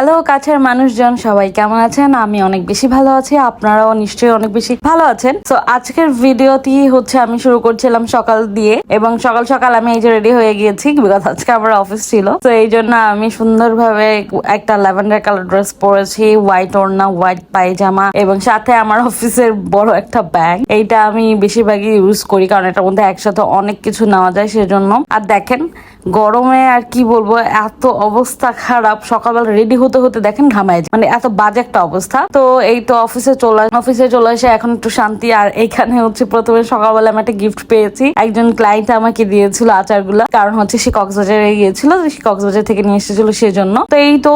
Hello কাছের মানুষজন, সবাই কেমন আছেন? আমি অনেক বেশি ভালো আছি, আপনারাও নিশ্চয়ই অনেক বেশি ভালো আছেন। তো আজকের ভিডিওটি হচ্ছে আমি শুরু করছিলাম সকাল দিয়ে, এবং সকাল সকাল আমি এই যে রেডি হয়ে গিয়েছি, বিকজ আজকে আমার অফিস ছিল। তো এই জন্য আমি সুন্দরভাবে একটা ল্যাভেন্ডার কালার ড্রেস পরেছি, হোয়াইট ওড়না, হোয়াইট পায়জামা, এবং সাথে আমার অফিসের বড় একটা ব্যাগ। এইটা আমি বেশিরভাগই ইউজ করি কারণ এটার মধ্যে একসাথে অনেক কিছু নেওয়া যায় সেজন্য। আর দেখেন গরমে আর কি বলবো, এত অবস্থা খারাপ, সকালবেলা রেডি হতে হতে দেখেন ঘামায় যায়, মানে এত বাজে একটা অবস্থা। তো এই তো অফিসে চলে এসে এখন একটু শান্তি। আর এইখানে হচ্ছে প্রথমে সকালবেলা আমি একটা গিফট পেয়েছি, একজন ক্লায়েন্ট আমাকে দিয়েছিল আচারগুলা, কারণ হচ্ছে সে কক্সবাজারে গিয়েছিল, সে কক্সবাজার থেকে নিয়ে এসেছিল সেজন্য। তো এই তো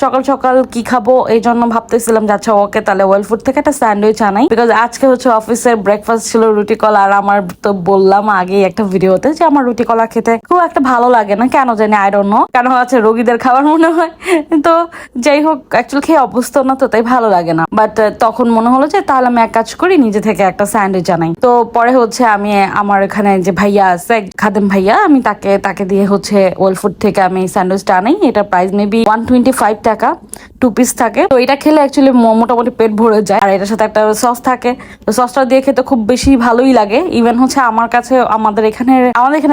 সকাল সকাল কি খাবো এই জন্য ভাবতেছিলাম যাচ্ছে ওকে তাহলে ওয়েল ফুড থেকে একটা স্যান্ডউইচ আনাই, বিকজ আজকে হচ্ছে অফিসের ব্রেকফাস্ট ছিল রুটি কলা। আর আমার তো বললাম আগে একটা ভিডিওতে যে আমার রুটি কলা খেতে খুব একটা ভালো লাগে না, কেন জানি, আই ডোন্ট নো, কেন আছে রোগীদের খাবার মনে হয়। তো যাই হোক, অ্যাকচুয়ালি খেয়ে অভ্যস্ত না তো, তাই ভালো লাগে না। বাট তখন মনে হলো যে তাহলে আমি এক কাজ করি, নিজে থেকে একটা স্যান্ডউইচ আনাই। তো পরে হচ্ছে আমি আমার এখানে যে ভাইয়া আছে, খাদেম ভাইয়া, আমি তাকে দিয়ে হচ্ছে ওয়েল ফুড থেকে আমি স্যান্ডউইচটা আনাই। এটা প্রাইস মেবি 125 টাকা, 2 পিস থাকে। তো এটা খেলে অ্যাকচুয়ালি মোটামুটি পেট ভরে যায়। আর এটার সাথে একটা সস থাকে, তো সসটা দিয়ে খেতে খুব বেশি ভালোই লাগে। ইভেন হচ্ছে আমার কাছে আমাদের এখানে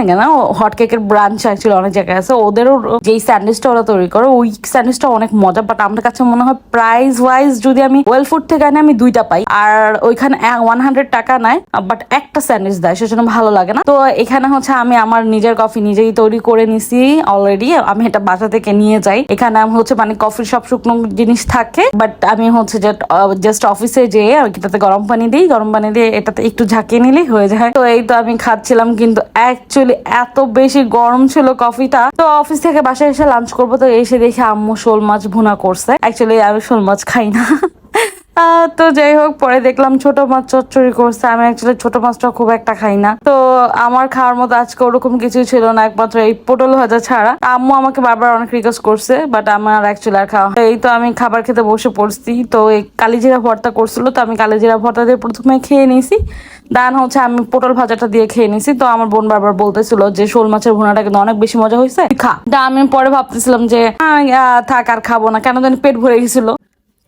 কেন হট কেকের ব্রাঞ্চ অ্যাকচুয়ালি অনেক জায়গায় আছে, ওদেরও যেই স্যান্ডউইচটা ওরা তৈরি করে ওই স্যান্ডউইচটা অনেক মজা। বাট আমার কাছে মনে হয় প্রাইস ওয়াইজ যদি আমি ওয়েল ফুড থেকে আনি আমি 2টা পাই, আর ওইখানে 100 টাকা নেয়, বাট একটা স্যান্ডউইচ দেয়, সেজন্য ভালো লাগে না। তো এখানে হচ্ছে আমি আমার নিজের কফি নিজেই তৈরি করে নিছি অলরেডি। আমি এটা বাসা থেকে নিয়ে যাই। এখানে আমি হচ্ছে মানে কফির সব শুকনো জিনিস থাকে, বাট আমি হচ্ছে জাস্ট অফিসে যেয়ে এটাতে গরম পানি দিই, গরম পানি দিয়ে এটাতে একটু ঝাঁকিয়ে নিলেই হয়ে যায়। তো এই তো আমি খাচ্ছিলাম, কিন্তু অ্যাকচুয়ালি এত বেশি গরম ছিল কফিটা। তো অফিস থেকে বাসায় এসে লাঞ্চ করবো, তো এসে দেখে আম্মু শোল মাছ ভুনা করছে। অ্যাকচুয়ালি আমি শোল মাছ খাই না। তো যাই হোক, পরে দেখলাম ছোট মাছ চচ্চড়ি করছে। আমি অ্যাকচুয়ালি ছোট মাছটা খুব একটা খাই না, তো আমার খাওয়ার মতো আজকে ওরকম কিছুই ছিল না, একমাত্র এই পটল ভাজা ছাড়া। আম্মু আমাকে বারবার অনেক রিকোয়েস্ট করছে, বাট আমার অ্যাকচুয়ালি আর খাওয়া। এই তো আমি খাবার খেতে বসে পড়ছি। তো এই কালিজিরা ভর্তা করছিল, তো আমি কালিজিরা ভর্তা দিয়ে প্রথমে খেয়ে নিয়েছি, দেন হচ্ছে আমি পটল ভাজাটা দিয়ে খেয়ে নিয়েছি। তো আমার বোন বারবার বলতেছিল যে শোল মাছের ভুনাটা কিন্তু অনেক বেশি মজা হয়েছে, খা। আমি পরে ভাবতেছিলাম যে থাক আর খাবো না, কেন জানি পেট ভরে গেছিল।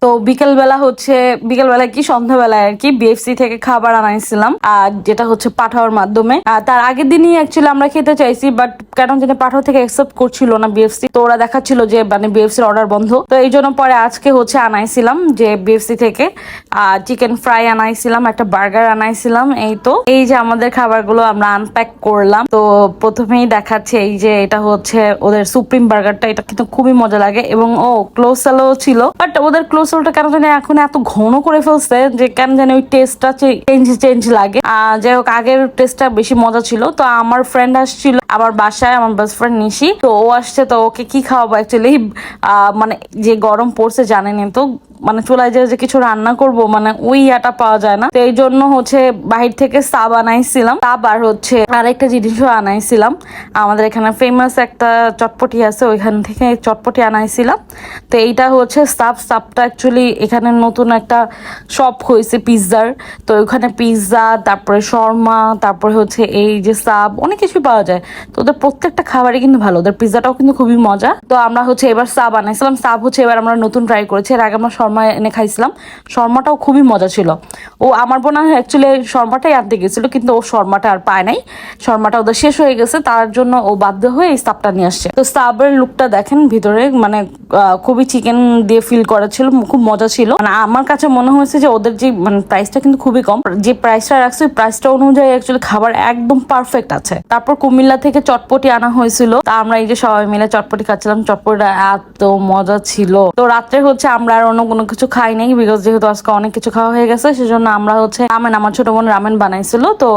তো বিকেলবেলা কি সন্ধ্যাবেলায় আর কি বিএফসি থেকে খাবার আনাইছিলাম, আর যেটা হচ্ছে পাঠাওয়ার মাধ্যমে। তার আগের দিনই অ্যাকচুয়ালি আমরা খেতে চাইছি, বাট কেন জানি পাঠাও থেকে অ্যাকসেপ্ট করছিল না বিএফসি। তো ওরা দেখাচ্ছিল যে মানে বিএফসির অর্ডার বন্ধ। তো এই জন্য পরে আজকে হচ্ছে আনাইছিলাম যে বিএফসি থেকে চিকেন ফ্রাই আনাইছিলাম, একটা বার্গার আনাইছিলাম। এই যে আমাদের খাবারগুলো আমরা আনপ্যাক করলাম। তো প্রথমেই দেখাচ্ছে এই যে এটা হচ্ছে ওদের সুপ্রিম বার্গারটা, এটা কিন্তু খুবই মজা লাগে। এবং ক্লোজ স্যালো ছিল, বাট ওদের ক্লোজ স্যালোটা কেন জানি এখন এত ঘন করে ফেলছে যে কেন জানি ওই টেস্টটা চেঞ্জ লাগে। যাই হোক, আগের টেস্টটা বেশি মজা ছিল। তো আমার ফ্রেন্ড আসছিল আমার বাসায়, আমার বেস্ট ফ্রেন্ড নিশি, তো ও আসছে। তো ওকে কি খাওয়াবো অ্যাকচুয়ালি, মানে যে গরম পড়ছে জানেনি তো, মানে চুলায় যে কিছু রান্না করব মানে ওই ইয়াটা পাওয়া যায় না। তো এই জন্য হচ্ছে বাহির থেকে সাব আনাইছিলাম, সাব আর হচ্ছে আরেকটা জিনিসও আনাইছিলাম। আমাদের এখানে ফেমাস একটা চটপটি আছে, ওইখান থেকে চটপটি আনাইছিলাম। তো এইটা হচ্ছে সাবটা অ্যাকচুয়ালি এখানে নতুন একটা শপ হয়েছে পিৎজার। তো ওইখানে পিৎজা, তারপরে শর্মা, তারপরে হচ্ছে এই যে সাব, অনেক কিছু পাওয়া যায়। তো ওদের প্রত্যেকটা খাবারই কিন্তু ভালো, ওদের পিৎজাটাও কিন্তু খুবই মজা। তো আমরা হচ্ছে এবার সাব আনাইছিলাম। সাব হচ্ছে এবার আমরা নতুন ট্রাই করেছি, এর আগে আমরা শর্মা এনে খাইছিলাম, শর্মাটাও খুবই মজা ছিল। আমার বোন অ্যাকচুয়ালি শর্মাটাই আনতে গেছিল, কিন্তু ও শর্মাটা আর পায় নাই, শর্মাটা ওদের শেষ হয়ে গেছে, তার জন্য ও বাধ্য হয়ে এই সাবটা নিয়ে আসছে। তো সাবের লুকটা দেখেন, ভিতরে মানে খুবই চিকেন দিয়ে ফিল করা ছিল, খুব মজা ছিল। মানে আমার কাছে মনে হয়েছে যে ওদের যে মানে প্রাইসটা কিন্তু খুবই কম, যে প্রাইসটা রাখছে ওই প্রাইসটা অনুযায়ী অ্যাকচুয়ালি খাবার একদম পারফেক্ট আছে। তারপর কুমিল্লা থেকে চটপটি আনা হয়েছিল, তা আমরা এই যে সবাই মিলে চটপটি খাচ্ছিলাম, চটপটিটা এত মজা ছিল। তো রাত্রে হচ্ছে আমরা আর অন্য কোনো কিছু খাই নাই, বিকজ যেহেতু আজকে অনেক কিছু খাওয়া হয়ে গেছে, সেজন্য আমরা হচ্ছে রামেন, আমার ছোট বোন রামেন বানাইছিল। তো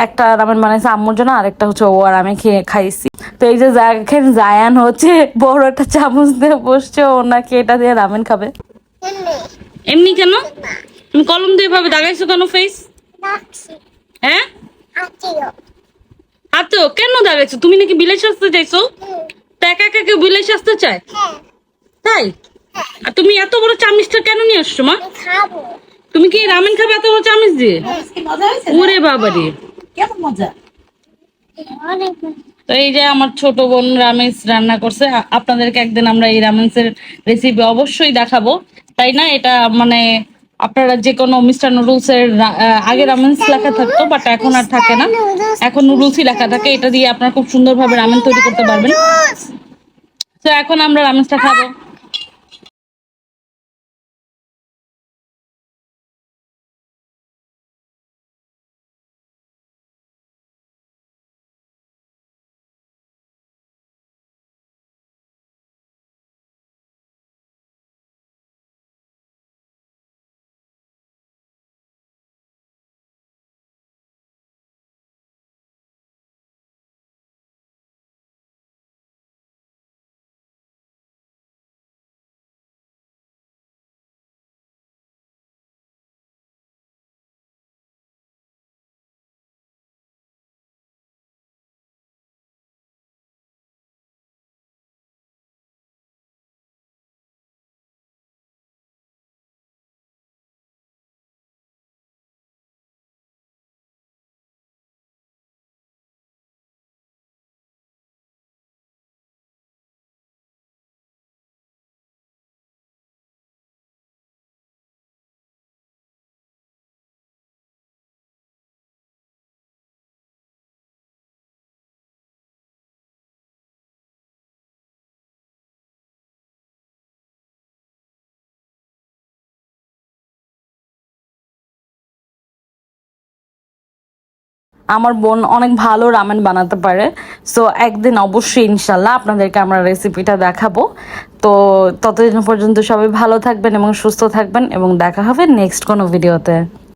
একটা রামেন বানাইছে আম্মুর জন্য, আরেকটা হচ্ছে ও আর আমি খাইছি। তো এই যে দেখেন জায়ান হচ্ছে বড় একটা চামচ দিয়ে বসছে, ও নাকি এটা দিয়ে রামেন খাবে। এমনি কেন তুমি কলম দিয়ে ভাবে দাগাইছো কেন ফেস? হ্যাঁ আতো কেন দাগাইছো? তুমি নাকি বিলাই সাজতে চাইছো? তো একা একা কেউ বিলাই সাজতে চায়? তাই? আর তুমি এত বড় চামচটা কেন নিয়ে আসছো মা? তুমি কি রামেন খাবে এত বড় চামচ দিয়ে? ওরে বাবা রে, কেমন মজা! তো এই যে আমার ছোট বোন রামেস রান্না করছে, আপনাদেরকে একদিন আমরা এই রামেন্সের রেসিপি অবশ্যই দেখাবো, তাই না? এটা মানে আপনারা যে কোনো মিস্টার নুডলস এর আগে রামেন্স লেখা থাকতো, বাট এখন আর থাকে না, এখন নুডলসই লেখা থাকে। এটা দিয়ে আপনারা খুব সুন্দরভাবে রামেন তৈরি করতে পারবেন। তো এখন আমরা রামেন্সটা খাবো। আমার বোন অনেক ভালো রামেন বানাতে পারে। সো একদিন অবশ্যই ইনশাল্লাহ আপনাদেরকে আমরা রেসিপিটা দেখাবো। তো ততদিন পর্যন্ত সবাই ভালো থাকবেন এবং সুস্থ থাকবেন, এবং দেখা হবে নেক্সট কোনো ভিডিওতে।